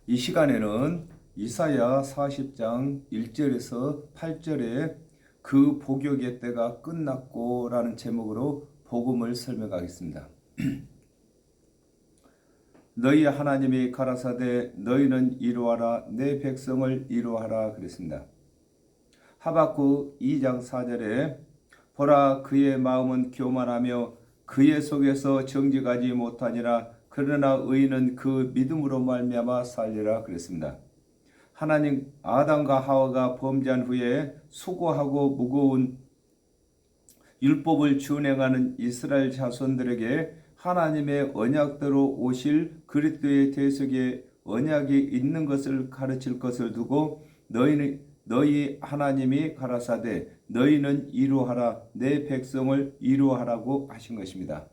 이 시간에는 이사야 40장 1절에서 8절에 그 복역의 때가 끝났고 라는 제목으로 복음을 설명하겠습니다. 너희 하나님이 가라사대 너희는 이루하라 내 백성을 이루하라 그랬습니다. 하박국 2장 4절에 보라 그의 마음은 교만하며 그의 속에서 정직하지 못하니라 그러나 의인은 그 믿음으로 말미암아 살리라 그랬습니다. 하나님 아담과 하와가 범죄한 후에 수고하고 무거운 율법을 준행하는 이스라엘 자손들에게 하나님의 언약대로 오실 그리스도의 대속의 언약이 있는 것을 가르칠 것을 두고 너희 하나님이 가라사대 너희는 이루하라 내 백성을 이루하라고 하신 것입니다.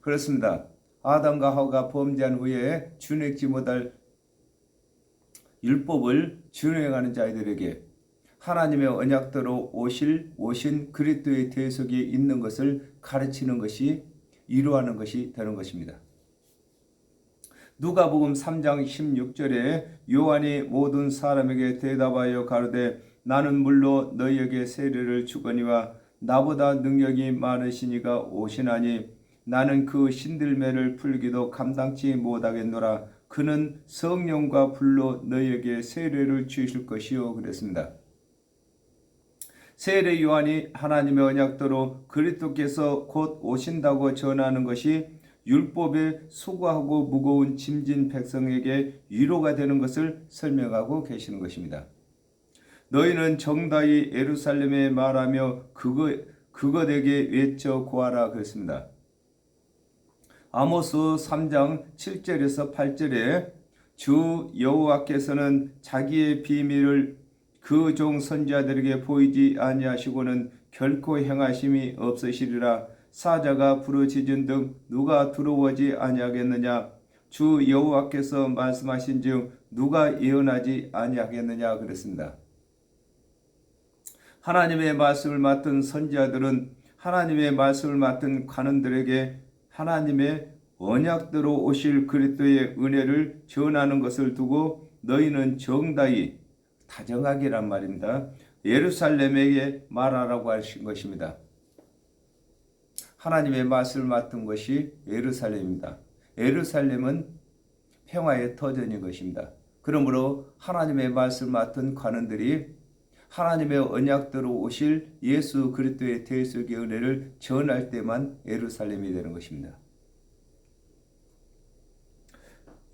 그렇습니다. 아담과 하와가 범죄한 후에 준행치 못할 율법을 준행하는 자들에게 하나님의 언약대로 오신 그리스도의 대속이 있는 것을 가르치는 것이 이루하는 것이 되는 것입니다. 누가복음 3장 16절에 요한이 모든 사람에게 대답하여 가로되 나는 물로 너희에게 세례를 주거니와 나보다 능력이 많으시니가 오시나니 나는 그 신들매를 풀기도 감당치 못하겠노라. 그는 성령과 불로 너희에게 세례를 주실 것이요 그랬습니다. 세례 요한이 하나님의 언약대로 그리스도께서 곧 오신다고 전하는 것이 율법에 수고하고 무거운 짐진 백성에게 위로가 되는 것을 설명하고 계시는 것입니다. 너희는 정다이 예루살렘에 말하며 그것에게 외쳐 고하라 그랬습니다. 아모스 3장 7절에서 8절에 주 여호와께서는 자기의 비밀을 그 종 선지자들에게 보이지 아니하시고는 결코 행하심이 없으시리라. 사자가 부르짖은 등 누가 두려워하지 아니하겠느냐. 주 여호와께서 말씀하신즉 누가 예언하지 아니하겠느냐 그랬습니다. 하나님의 말씀을 맡은 선지자들은 하나님의 말씀을 맡은 관원들에게 하나님의 언약대로 오실 그리스도의 은혜를 전하는 것을 두고 너희는 정다이 다정하게란 말입니다. 예루살렘에게 말하라고 하신 것입니다. 하나님의 말씀을 맡은 것이 예루살렘입니다. 예루살렘은 평화의 터전인 것입니다. 그러므로 하나님의 말씀을 맡은 관원들이 하나님의 언약대로 오실 예수 그리스도의 대속의 은혜를 전할 때만 예루살렘이 되는 것입니다.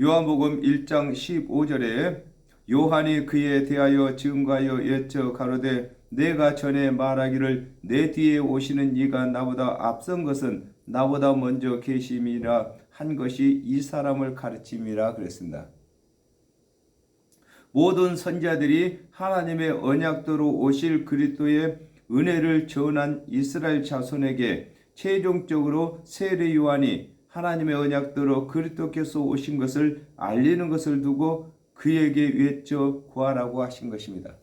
요한복음 1장 15절에 요한이 그에 대하여 증거하여 여쭤 가로되 내가 전에 말하기를 내 뒤에 오시는 이가 나보다 앞선 것은 나보다 먼저 계심이라 한 것이 이 사람을 가르침이라 그랬습니다. 모든 선지자들이 하나님의 언약대로 오실 그리스도의 은혜를 전한 이스라엘 자손에게 최종적으로 세례 요한이 하나님의 언약대로 그리스도께서 오신 것을 알리는 것을 두고 그에게 외쳐 구하라고 하신 것입니다.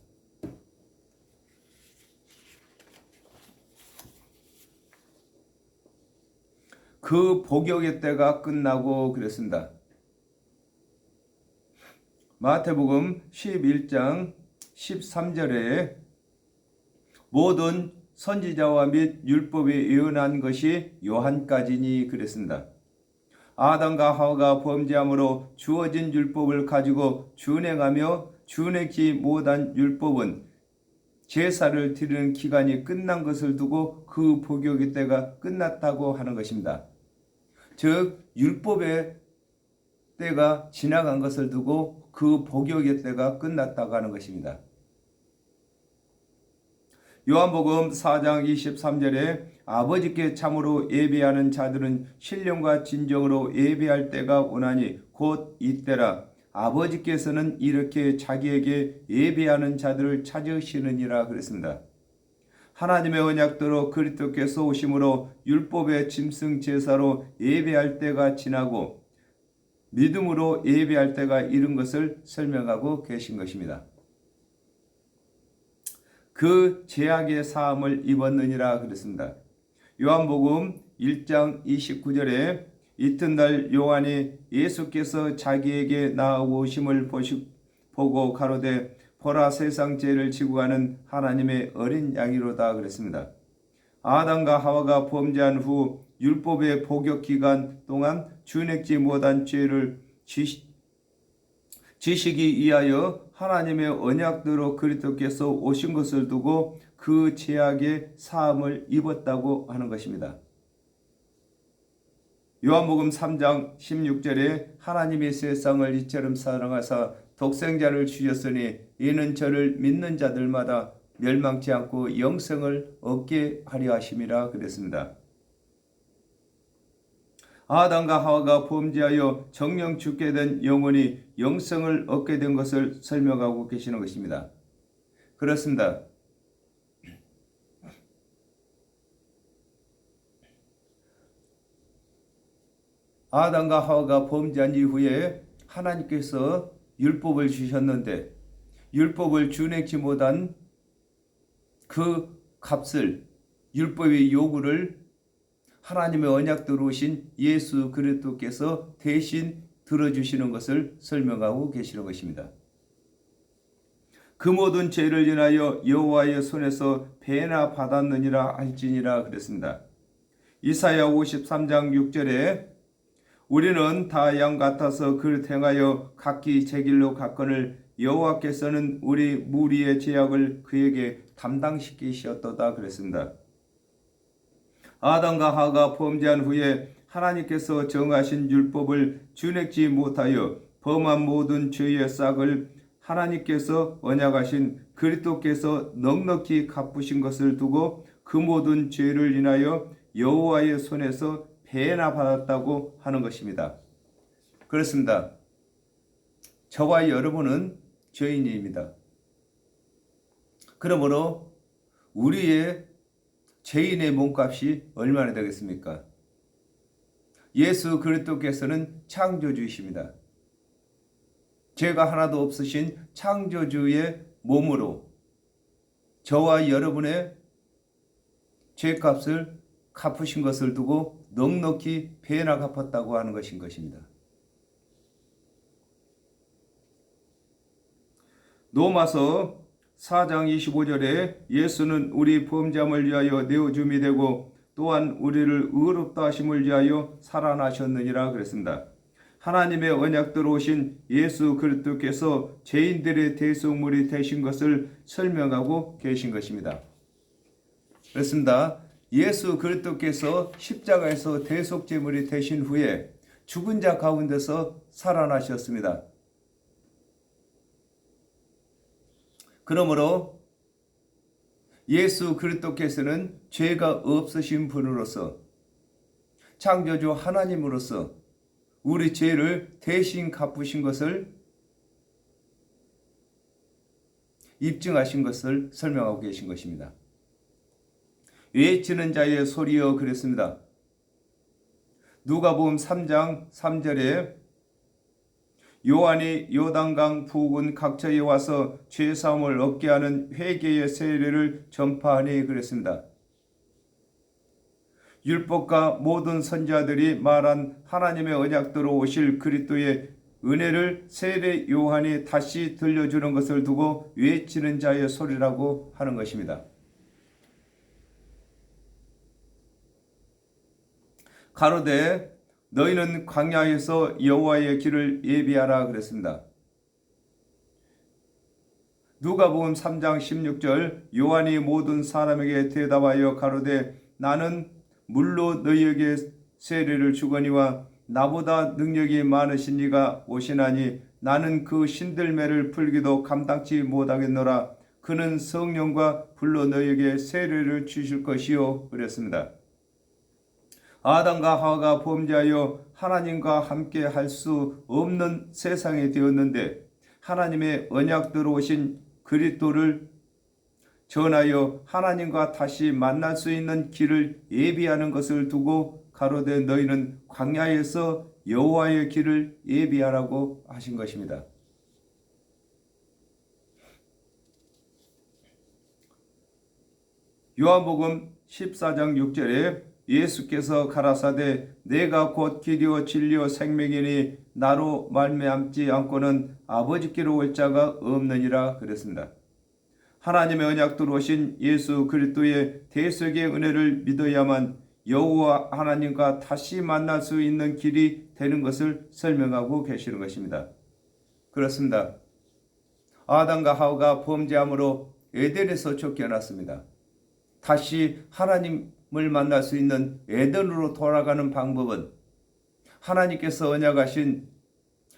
그 복역의 때가 끝나고 그랬습니다. 마태복음 11장 13절에 모든 선지자와 및 율법에 예언한 것이 요한까지니 그랬습니다. 아담과 하와가 범죄함으로 주어진 율법을 가지고 준행하며 준행치 못한 율법은 제사를 드리는 기간이 끝난 것을 두고 그 복역의 때가 끝났다고 하는 것입니다. 즉 율법의 때가 지나간 것을 두고 그 복역의 때가 끝났다고 하는 것입니다. 요한복음 4장 23절에 아버지께 참으로 예배하는 자들은 신령과 진정으로 예배할 때가 오나니 곧 이때라. 아버지께서는 이렇게 자기에게 예배하는 자들을 찾으시느니라 그랬습니다. 하나님의 언약대로 그리스도께서 오심으로 율법의 짐승 제사로 예배할 때가 지나고 믿음으로 예배할 때가 이른 것을 설명하고 계신 것입니다. 그 죄악의 사함을 입었느니라 그랬습니다. 요한복음 1장 29절에 이튿날 요한이 예수께서 자기에게 나아오심을 보고 가로되 보라 세상 죄를 지고 가는 하나님의 어린 양이로다 그랬습니다. 아담과 하와가 범죄한 후 율법의 복역 기간 동안 준행치 못한 죄를 지시기 위하여 하나님의 언약대로 그리스도께서 오신 것을 두고 그 죄악의 사함을 입었다고 하는 것입니다. 요한복음 3장 16절에 하나님이 세상을 이처럼 사랑하사 독생자를 주셨으니 이는 저를 믿는 자들마다 멸망치 않고 영생을 얻게 하려 하심이라 그랬습니다. 아담과 하와가 범죄하여 정령 죽게 된 영혼이 영생을 얻게 된 것을 설명하고 계시는 것입니다. 그렇습니다. 아담과 하와가 범죄한 이후에 하나님께서 율법을 주셨는데 율법을 준행치 못한 그 값을, 율법의 요구를 하나님의 언약대로 오신 예수 그리스도께서 대신 들어주시는 것을 설명하고 계시는 것입니다. 그 모든 죄를 인하여 여호와의 손에서 배나 받았느니라 할지니라 그랬습니다. 이사야 53장 6절에 우리는 다 양 같아서 그를 행하여 각기 제 길로 갔거늘 여호와께서는 우리 무리의 죄악을 그에게 담당시키셨도다 그랬습니다. 아담과 하와가 범죄한 후에 하나님께서 정하신 율법을 준행치 못하여 범한 모든 죄의 싹을 하나님께서 언약하신 그리스도께서 넉넉히 갚으신 것을 두고 그 모든 죄를 인하여 여호와의 손에서 배나 받았다고 하는 것입니다. 그렇습니다. 저와 여러분은 죄인입니다. 그러므로 우리의 죄인의 몸값이 얼마나 되겠습니까? 예수 그리스도께서는 창조주이십니다. 죄가 하나도 없으신 창조주의 몸으로 저와 여러분의 죄값을 갚으신 것을 두고 넉넉히 배나 갚았다고 하는 것입니다. 로마서 4장 25절에 예수는 우리 범죄함을 위하여 내어줌이 되고 또한 우리를 의롭다 하심을 위하여 살아나셨느니라 그랬습니다. 하나님의 언약대로 오신 예수 그리스도께서 죄인들의 대속물이 되신 것을 설명하고 계신 것입니다. 그렇습니다. 예수 그리스도께서 십자가에서 대속제물이 되신 후에 죽은 자 가운데서 살아나셨습니다. 그러므로 예수 그리스도께서는 죄가 없으신 분으로서 창조주 하나님으로서 우리 죄를 대신 갚으신 것을 입증하신 것을 설명하고 계신 것입니다. 외치는 자의 소리여 그랬습니다. 누가복음 3장 3절에 요한이 요단강 부근 각처에 와서 죄사함을 얻게 하는 회개의 세례를 전파하니 그랬습니다. 율법과 모든 선지자들이 말한 하나님의 언약대로 오실 그리스도의 은혜를 세례 요한이 다시 들려주는 것을 두고 외치는 자의 소리라고 하는 것입니다. 가로되 너희는 광야에서 여호와의 길을 예비하라 그랬습니다. 누가복음 3장 16절 요한이 모든 사람에게 대답하여 가로되 나는 물로 너희에게 세례를 주거니와 나보다 능력이 많으신 이가 오시나니 나는 그 신들매를 풀기도 감당치 못하겠노라. 그는 성령과 불로 너희에게 세례를 주실 것이요 그랬습니다. 아담과 하와가 범죄하여 하나님과 함께 할 수 없는 세상이 되었는데 하나님의 언약대로 오신 그리스도를 전하여 하나님과 다시 만날 수 있는 길을 예비하는 것을 두고 가로되 너희는 광야에서 여호와의 길을 예비하라고 하신 것입니다. 요한복음 14장 6절에 예수께서 가라사대 내가 곧 길이요 진리요 생명이니 나로 말미암지 않고는 아버지께로 올 자가 없느니라 그랬습니다. 하나님의 언약대로 오신 예수 그리스도의 대속의 은혜를 믿어야만 여호와 하나님과 다시 만날 수 있는 길이 되는 것을 설명하고 계시는 것입니다. 그렇습니다. 아담과 하와가 범죄함으로 에덴에서 쫓겨났습니다. 다시 하나님을 만날 수 있는 에덴으로 돌아가는 방법은 하나님께서 언약하신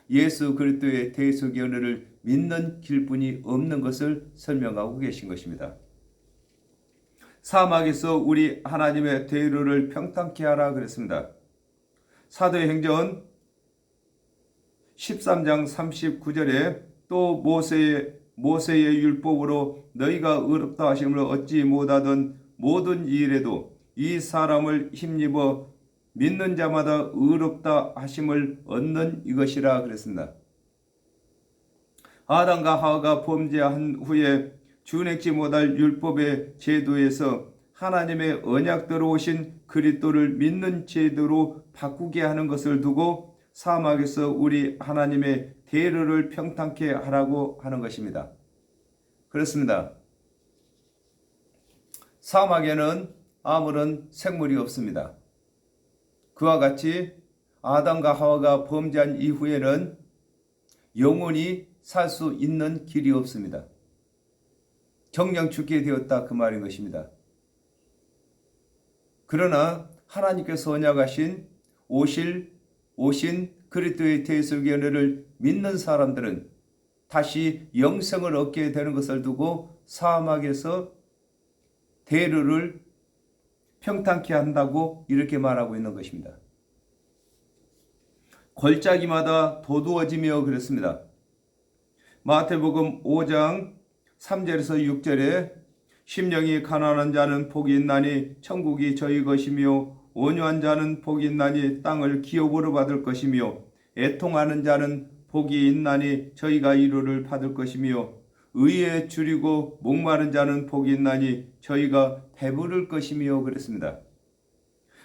예수 그리스도의 대속의 은혜를 믿는 길뿐이 없는 것을 설명하고 계신 것입니다. 사막에서 우리 하나님의 대로를 평탄케 하라 그랬습니다. 사도행전 13장 39절에 또 모세의 율법으로 너희가 의롭다 하심을 얻지 못하던 모든 일에도 이 사람을 힘입어 믿는 자마다 의롭다 하심을 얻는 이것이라 그랬습니다. 아담과 하와가 범죄한 후에 준행치 못할 율법의 제도에서 하나님의 언약대로 오신 그리스도를 믿는 제도로 바꾸게 하는 것을 두고 사막에서 우리 하나님의 대로를 평탄케 하라고 하는 것입니다. 그렇습니다. 사막에는 아무런 생물이 없습니다. 그와 같이 아담과 하와가 범죄한 이후에는 영원히 살 수 있는 길이 없습니다. 정령 죽게 되었다 그 말인 것입니다. 그러나 하나님께서 언약하신 오신 그리스도의 대속의 은혜를 믿는 사람들은 다시 영생을 얻게 되는 것을 두고 사막에서 대로를 평탄케 한다고 이렇게 말하고 있는 것입니다. 골짜기마다 도두어지며 그랬습니다. 마태복음 5장 3절에서 6절에 심령이 가난한 자는 복이 있나니 천국이 저희 것이며 온유한 자는 복이 있나니 땅을 기업으로 받을 것이며 애통하는 자는 복이 있나니 저희가 위로를 받을 것이며 의에 줄이고 목마른 자는 복이 있나니 저희가 배부를 것이며 그랬습니다.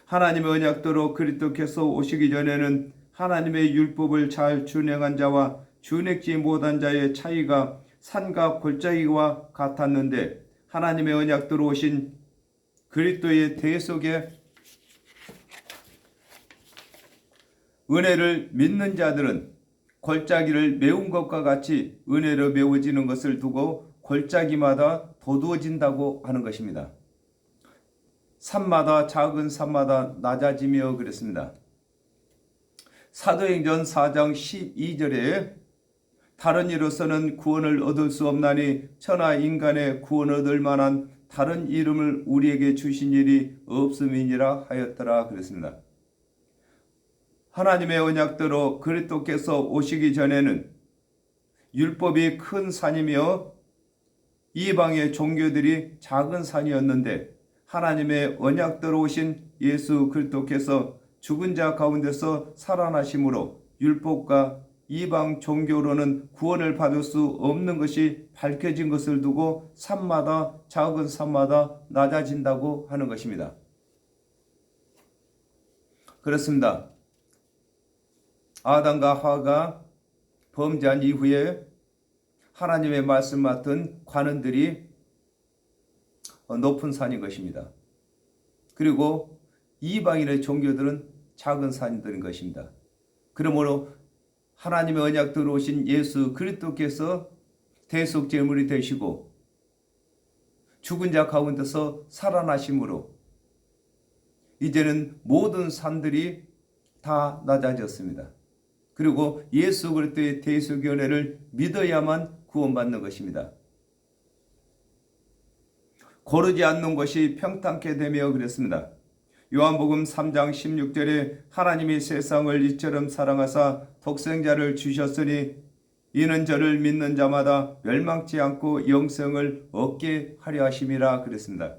하나님의 언약대로 그리스도께서 오시기 전에는 하나님의 율법을 잘 준행한 자와 준행치 못한 자의 차이가 산과 골짜기와 같았는데 하나님의 언약대로 오신 그리스도의 대속의 은혜를 믿는 자들은 골짜기를 메운 것과 같이 은혜로 메워지는 것을 두고 골짜기마다 도두어진다고 하는 것입니다. 산마다 작은 산마다 낮아지며 그랬습니다. 사도행전 4장 12절에 다른 이로서는 구원을 얻을 수 없나니 천하 인간의 구원 얻을 만한 다른 이름을 우리에게 주신 일이 없음이니라 하였더라 그랬습니다. 하나님의 언약대로 그리스도께서 오시기 전에는 율법이 큰 산이며 이방의 종교들이 작은 산이었는데 하나님의 언약대로 오신 예수 그리스도께서 죽은 자 가운데서 살아나심으로 율법과 이방 종교로는 구원을 받을 수 없는 것이 밝혀진 것을 두고 산마다 작은 산마다 낮아진다고 하는 것입니다. 그렇습니다. 아담과 하와가 범죄한 이후에 하나님의 말씀 맡은 관원들이 높은 산인 것입니다. 그리고 이방인의 종교들은 작은 산들인 것입니다. 그러므로 하나님의 언약대로 오신 예수 그리스도께서 대속 제물이 되시고 죽은 자 가운데서 살아나심으로 이제는 모든 산들이 다 낮아졌습니다. 그리고 예수 그리스도의 대속의 은혜를 믿어야만 구원받는 것입니다. 고르지 않는 것이 평탄케 되며 그랬습니다. 요한복음 3장 16절에 하나님이 세상을 이처럼 사랑하사 독생자를 주셨으니 이는 저를 믿는 자마다 멸망치 않고 영생을 얻게 하려 하심이라 그랬습니다.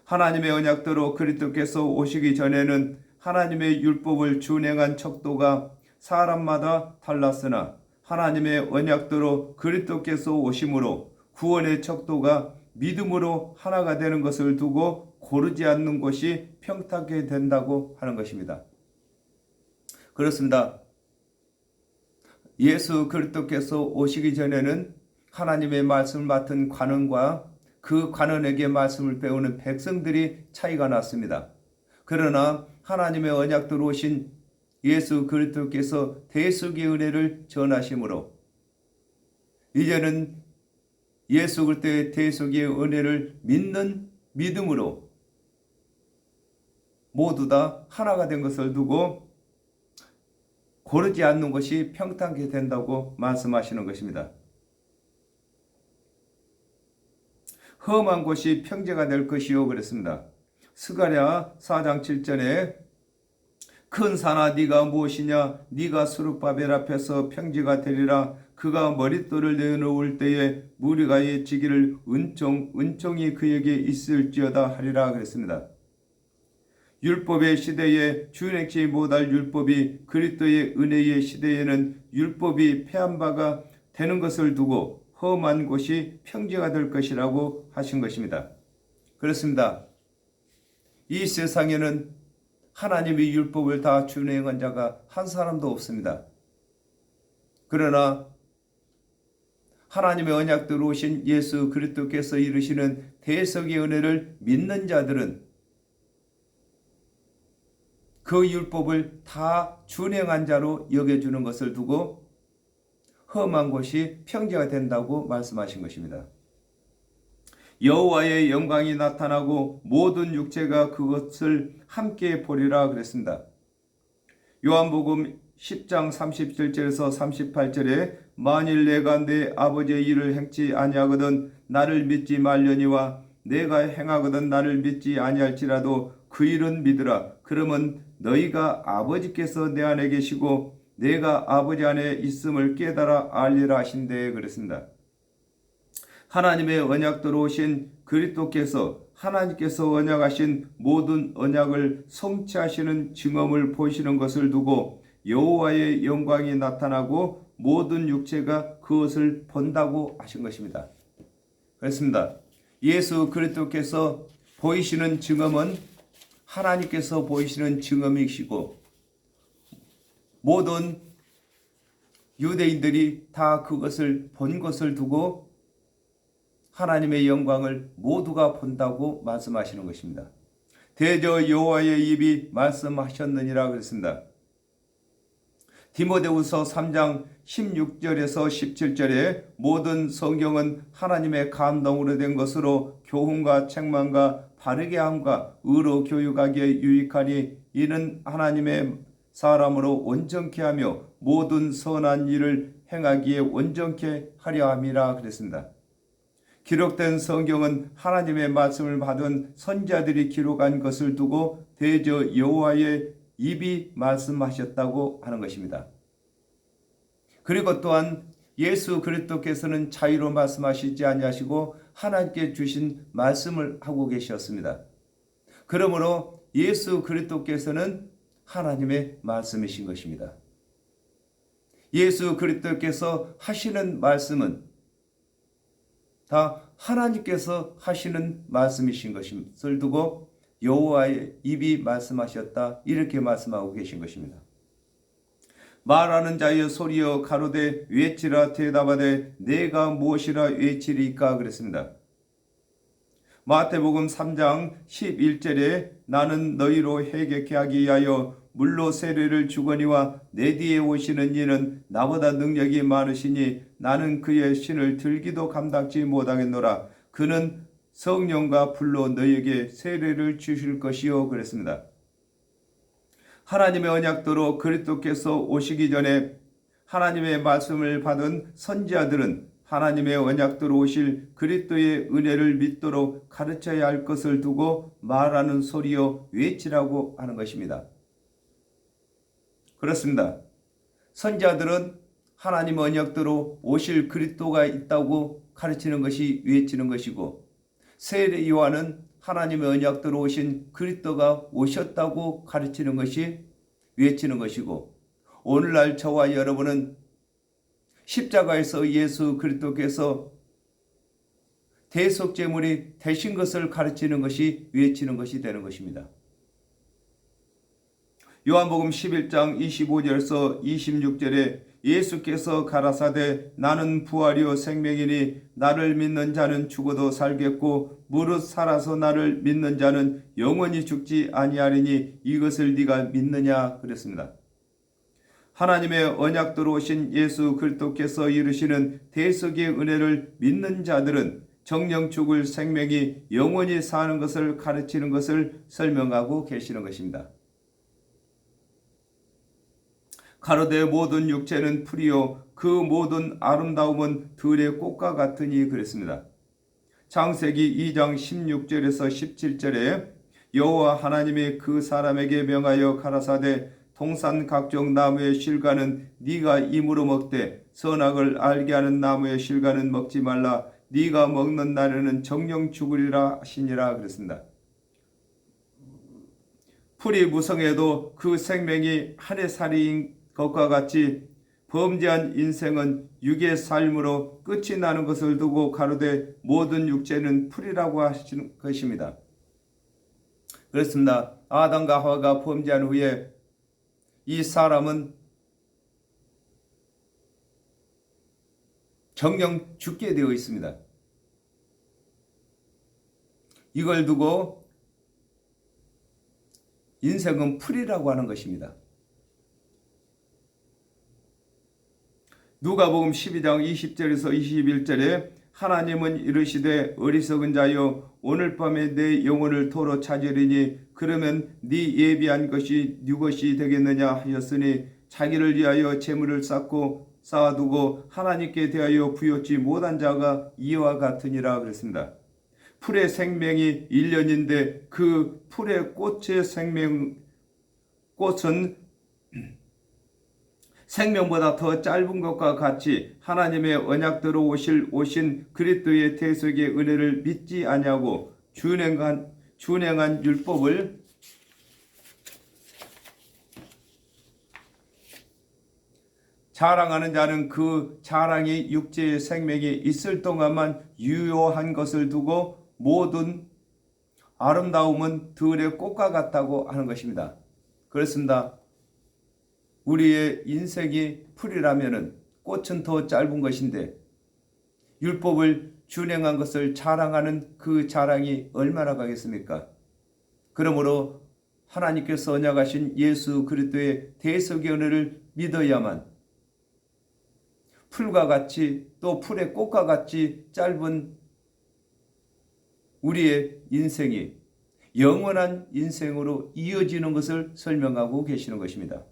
하나님의 언약대로 그리스도께서 오시기 전에는 하나님의 율법을 준행한 척도가 사람마다 달랐으나 하나님의 언약대로 그리스도께서 오심으로 구원의 척도가 믿음으로 하나가 되는 것을 두고 고르지 않는 곳이 평탄하게 된다고 하는 것입니다. 그렇습니다. 예수 그리스도께서 오시기 전에는 하나님의 말씀을 맡은 관원과 그 관원에게 말씀을 배우는 백성들이 차이가 났습니다. 그러나 하나님의 언약대로 오신 예수 그리스도께서 대속의 은혜를 전하심으로 이제는 예수 그리스도의 대속의 은혜를 믿는 믿음으로 모두 다 하나가 된 것을 두고 고르지 않는 것이 평탄하게 된다고 말씀하시는 것입니다. 험한 곳이 평지가 될 것이요 그랬습니다. 스가랴 4장 7절에 큰 산아 네가 무엇이냐 네가 수룹바벨 앞에서 평지가 되리라. 그가 머릿돌을 내놓을 때에 무리가 예치기를 은총이 그에게 있을지어다 하리라 그랬습니다. 율법의 시대에 준행치 못할 율법이 그리스도의 은혜의 시대에는 율법이 패한 바가 되는 것을 두고 험한 곳이 평지가 될 것이라고 하신 것입니다. 그렇습니다. 이 세상에는 하나님의 율법을 다 준행한 자가 한 사람도 없습니다. 그러나 하나님의 언약대로 오신 예수 그리스도께서 이루시는 대속의 은혜를 믿는 자들은 그 율법을 다 준행한 자로 여겨주는 것을 두고 험한 곳이 평지가 된다고 말씀하신 것입니다. 여호와의 영광이 나타나고 모든 육체가 그것을 함께 보리라 그랬습니다. 요한복음 10장 37절에서 38절에 만일 내가 내 아버지의 일을 행치 아니하거든 나를 믿지 말려니와 내가 행하거든 나를 믿지 아니할지라도 그 일은 믿으라. 그러면 너희가 아버지께서 내 안에 계시고 내가 아버지 안에 있음을 깨달아 알리라 하신대 그랬습니다. 하나님의 언약대로 오신 그리스도께서 하나님께서 언약하신 모든 언약을 성취하시는 증언을 보시는 것을 두고 여호와의 영광이 나타나고 모든 육체가 그것을 본다고 하신 것입니다. 그렇습니다. 예수 그리스도께서 보이시는 증언은 하나님께서 보이시는 증언이시고 모든 유대인들이 다 그것을 본 것을 두고 하나님의 영광을 모두가 본다고 말씀하시는 것입니다. 대저 여호와의 입이 말씀하셨느니라 그랬습니다. 디모데후서 3장 16절에서 17절에 모든 성경은 하나님의 감동으로 된 것으로 교훈과 책망과 바르게 함과 의로 교육하기에 유익하니 이는 하나님의 사람으로 온전케 하며 모든 선한 일을 행하기에 온전케 하려 함이라 그랬습니다. 기록된 성경은 하나님의 말씀을 받은 선지자들이 기록한 것을 두고 대저 여호와의 입이 말씀하셨다고 하는 것입니다. 그리고 또한 예수 그리스도께서는 자유로 말씀하시지 아니하시고 하나님께 주신 말씀을 하고 계셨습니다. 그러므로 예수 그리스도께서는 하나님의 말씀이신 것입니다. 예수 그리스도께서 하시는 말씀은 다 하나님께서 하시는 말씀이신 것을 두고 여호와의 입이 말씀하셨다 이렇게 말씀하고 계신 것입니다. 말하는 자여 소리여 가로되 외치라 대답하되 내가 무엇이라 외치리까 그랬습니다. 마태복음 3장 11절에 나는 너희로 회개케 하기 위하여 물로 세례를 주거니와 내 뒤에 오시는 이는 나보다 능력이 많으시니 나는 그의 신을 들기도 감당치 못하겠노라. 그는 성령과 불로 너희에게 세례를 주실 것이요 그랬습니다. 하나님의 언약대로 그리스도께서 오시기 전에 하나님의 말씀을 받은 선지자들은 하나님의 언약대로 오실 그리스도의 은혜를 믿도록 가르쳐야 할 것을 두고 말하는 소리요 외치라고 하는 것입니다. 그렇습니다. 선지자들은 하나님의 언약대로 오실 그리스도가 있다고 가르치는 것이 외치는 것이고 세례 요한은 하나님의 언약대로 오신 그리스도가 오셨다고 가르치는 것이 외치는 것이고 오늘날 저와 여러분은 십자가에서 예수 그리스도께서 대속제물이 되신 것을 가르치는 것이 외치는 것이 되는 것입니다. 요한복음 11장 25절에서 26절에 예수께서 가라사대 나는 부활이요 생명이니 나를 믿는 자는 죽어도 살겠고 무릇 살아서 나를 믿는 자는 영원히 죽지 아니하리니 이것을 네가 믿느냐 그랬습니다. 하나님의 언약대로 오신 예수 그리스도께서 이루시는 대속의 은혜를 믿는 자들은 정령 죽을 생명이 영원히 사는 것을 가르치는 것을 설명하고 계시는 것입니다. 가로되 모든 육체는 풀이요 그 모든 아름다움은 들의 꽃과 같으니 그랬습니다. 창세기 2장 16절에서 17절에 여호와 하나님이 그 사람에게 명하여 가라사대 동산 각종 나무의 실과는 네가 임으로 먹되 선악을 알게 하는 나무의 실과는 먹지 말라. 네가 먹는 날에는 정령 죽으리라 하시니라 그랬습니다. 풀이 무성해도 그 생명이 한 해 살이인 것과 같이 범죄한 인생은 육의 삶으로 끝이 나는 것을 두고 가로되 모든 육체는 풀이라고 하시는 것입니다. 그렇습니다. 아담과 하와가 범죄한 후에 이 사람은 정령 죽게 되어 있습니다. 이걸 두고 인생은 풀이라고 하는 것입니다. 누가복음 12장 20절에서 21절에 하나님은 이르시되 어리석은 자여 오늘 밤에 내 영혼을 도로 찾으리니 그러면 네 예비한 것이 네 것이 되겠느냐 하였으니 자기를 위하여 재물을 쌓아두고 하나님께 대하여 부여치 못한 자가 이와 같으니라 그랬습니다. 풀의 생명이 1년인데 그 풀의 꽃은 생명보다 더 짧은 것과 같이 하나님의 언약대로 오신 그리스도의 대속의 은혜를 믿지 아니하고 준행한 율법을 자랑하는 자는 그 자랑이 육체의 생명이 있을 동안만 유효한 것을 두고 모든 아름다움은 들의 꽃과 같다고 하는 것입니다. 그렇습니다. 우리의 인생이 풀이라면은 꽃은 더 짧은 것인데 율법을 준행한 것을 자랑하는 그 자랑이 얼마나 가겠습니까? 그러므로 하나님께서 언약하신 예수 그리스도의 대속의 은혜를 믿어야만 풀과 같이 또 풀의 꽃과 같이 짧은 우리의 인생이 영원한 인생으로 이어지는 것을 설명하고 계시는 것입니다.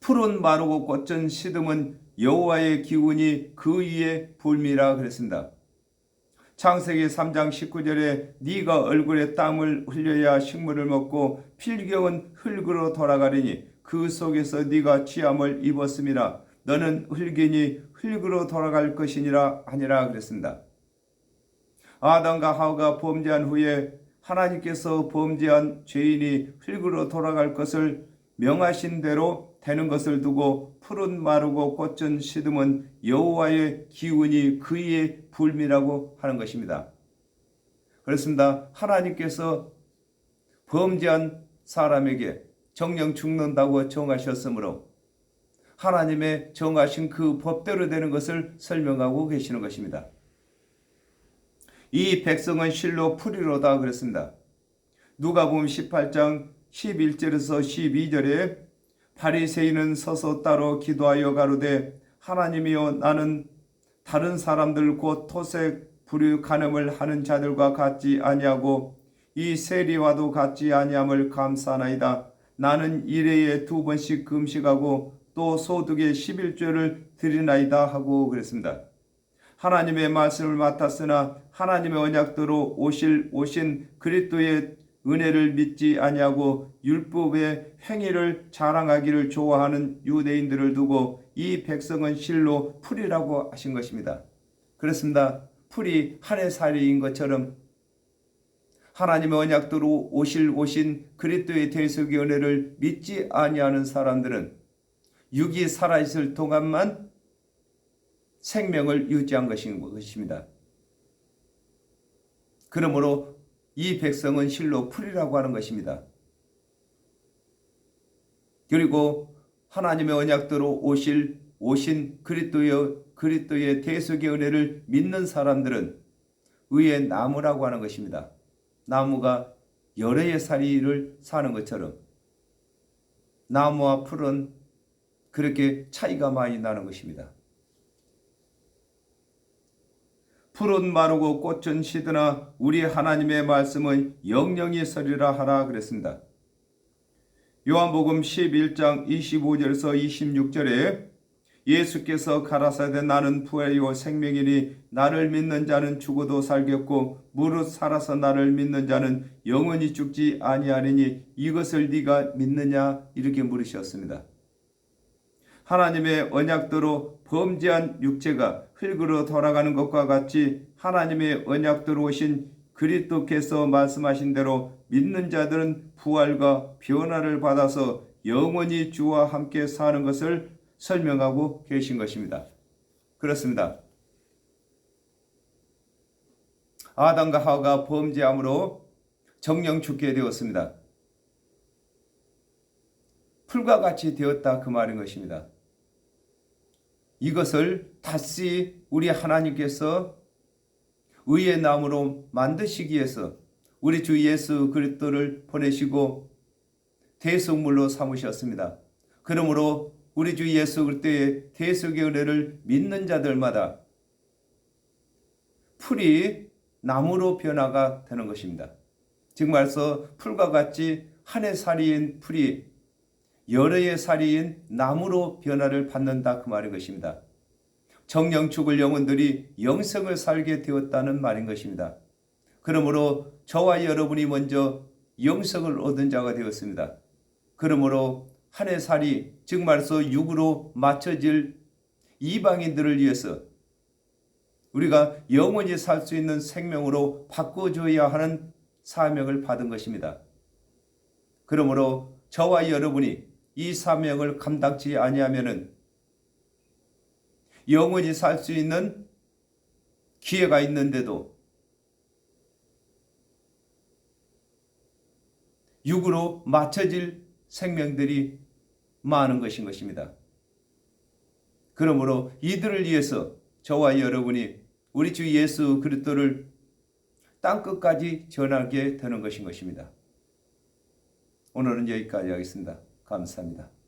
풀은 마르고 꽃은 시듬은 여호와의 기운이 그 위에 불미라 그랬습니다. 창세기 3장 19절에 네가 얼굴에 땀을 흘려야 식물을 먹고 필경은 흙으로 돌아가리니 그 속에서 네가 취함을 입었음이라 너는 흙이니 흙으로 돌아갈 것이니라 하니라 그랬습니다. 아담과 하와가 범죄한 후에 하나님께서 범죄한 죄인이 흙으로 돌아갈 것을 명하신 대로 되는 것을 두고 풀은 마르고 꽃은 시듬은 여호와의 기운이 그 위에 불미라고 하는 것입니다. 그렇습니다. 하나님께서 범죄한 사람에게 정령 죽는다고 정하셨으므로 하나님의 정하신 그 법대로 되는 것을 설명하고 계시는 것입니다. 이 백성은 실로 풀이로다 그랬습니다. 누가복음 18장 11절에서 12절에 바리새인은 서서 따로 기도하여 가로되 하나님이여 나는 다른 사람들 곧 토색 불의 간음을 하는 자들과 같지 아니하고 이 세리와도 같지 아니함을 감사하나이다. 나는 일회에 2번씩 금식하고 또 소득의 11조를 드리나이다 하고 그랬습니다. 하나님의 말씀을 맡았으나 하나님의 언약대로 오신 그리스도의 은혜를 믿지 아니하고 율법의 행위를 자랑하기를 좋아하는 유대인들을 두고 이 백성은 실로 풀이라고 하신 것입니다. 그렇습니다. 풀이 한 해 살이인 것처럼 하나님의 언약대로 오신 그리스도의 대속의 은혜를 믿지 아니하는 사람들은 육이 살아있을 동안만 생명을 유지한 것입니다. 그러므로 이 백성은 실로 풀이라고 하는 것입니다. 그리고 하나님의 언약대로 오신 그리스도의 대속의 은혜를 믿는 사람들은 의의 나무라고 하는 것입니다. 나무가 여러 해 살이를 사는 것처럼 나무와 풀은 그렇게 차이가 많이 나는 것입니다. 풀은 마르고 꽃은 시드나 우리 하나님의 말씀은 영영이 서리라 하라 그랬습니다. 요한복음 11장 25절에서 26절에 예수께서 가라사대 나는 부활이요 생명이니 나를 믿는 자는 죽어도 살겠고 무릇 살아서 나를 믿는 자는 영원히 죽지 아니하리니 이것을 네가 믿느냐 이렇게 물으셨습니다. 하나님의 언약대로 범죄한 육체가 흙으로 돌아가는 것과 같이 하나님의 언약대로 오신 그리스도께서 말씀하신 대로 믿는 자들은 부활과 변화를 받아서 영원히 주와 함께 사는 것을 설명하고 계신 것입니다. 그렇습니다. 아담과 하와가 범죄함으로 정령 죽게 되었습니다. 풀과 같이 되었다 그 말인 것입니다. 이것을 다시 우리 하나님께서 의의 나무로 만드시기 위해서 우리 주 예수 그리스도를 보내시고 대속물로 삼으셨습니다. 그러므로 우리 주 예수 그리스도의 대속의 은혜를 믿는 자들마다 풀이 나무로 변화가 되는 것입니다. 즉 말해서 풀과 같이 한 해 살이인 풀이 여러 해 살이인 나무로 변화를 받는다 그 말인 것입니다. 정령 죽을 영혼들이 영생을 살게 되었다는 말인 것입니다. 그러므로 저와 여러분이 먼저 영생을 얻은 자가 되었습니다. 그러므로 한 해 살이 즉 말해서 육으로 맞춰질 이방인들을 위해서 우리가 영원히 살 수 있는 생명으로 바꿔줘야 하는 사명을 받은 것입니다. 그러므로 저와 여러분이 이 사명을 감당치 아니하면은 영원히 살 수 있는 기회가 있는데도 육으로 맞춰질 생명들이 많은 것인 것입니다. 그러므로 이들을 위해서 저와 여러분이 우리 주 예수 그리스도를 땅끝까지 전하게 되는 것인 것입니다. 오늘은 여기까지 하겠습니다. 감사합니다.